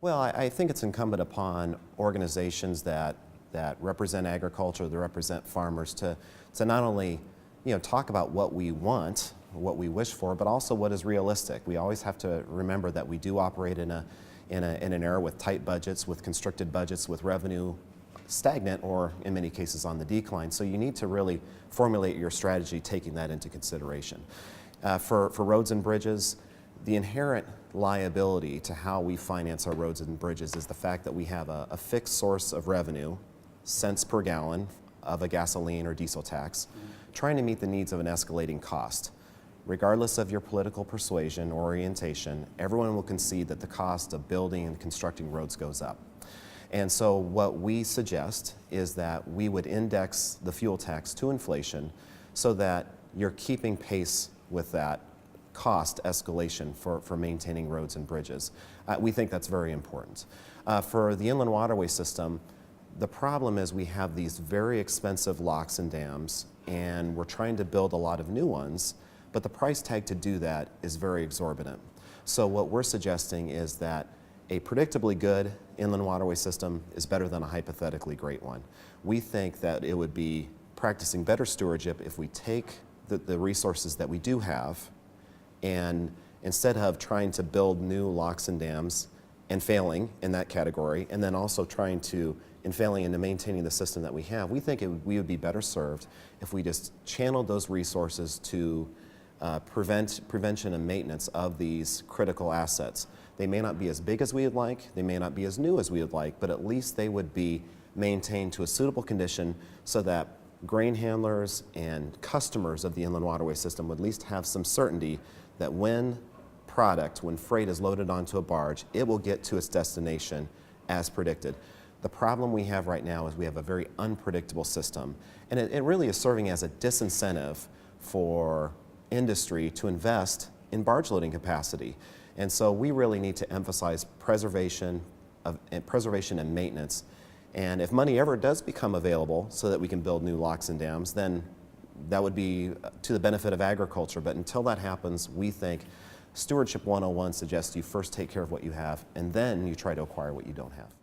Well, I think it's incumbent upon organizations that represent agriculture, that represent farmers, to not only talk about what we want, what we wish for, but also what is realistic. We always have to remember that we do operate in an era with tight budgets, with constricted budgets, with revenue stagnant or in many cases on the decline. So you need to really formulate your strategy taking that into consideration. For roads and bridges, the inherent liability to how we finance our roads and bridges is the fact that we have a fixed source of revenue, cents per gallon of a gasoline or diesel tax, trying to meet the needs of an escalating cost. Regardless of your political persuasion or orientation, everyone will concede that the cost of building and constructing roads goes up. And so what we suggest is that we would index the fuel tax to inflation so that you're keeping pace with that cost escalation for maintaining roads and bridges. We think that's very important. For the inland waterway system, the problem is we have these very expensive locks and dams, and we're trying to build a lot of new ones, but the price tag to do that is very exorbitant. So what we're suggesting is that a predictably good inland waterway system is better than a hypothetically great one. We think that it would be practicing better stewardship if we take the resources that we do have, and instead of trying to build new locks and dams and failing in that category, and then also trying to, and failing into maintaining the system that we have, we think we would be better served if we just channeled those resources to prevention and maintenance of these critical assets. They may not be as big as we would like, they may not be as new as we would like, but at least they would be maintained to a suitable condition so that grain handlers and customers of the inland waterway system would at least have some certainty that when freight is loaded onto a barge, it will get to its destination as predicted. The problem we have right now is we have a very unpredictable system, and it really is serving as a disincentive for industry to invest in barge loading capacity. And so we really need to emphasize preservation and maintenance. And if money ever does become available so that we can build new locks and dams, then that would be to the benefit of agriculture. But until that happens, we think Stewardship 101 suggests you first take care of what you have, and then you try to acquire what you don't have.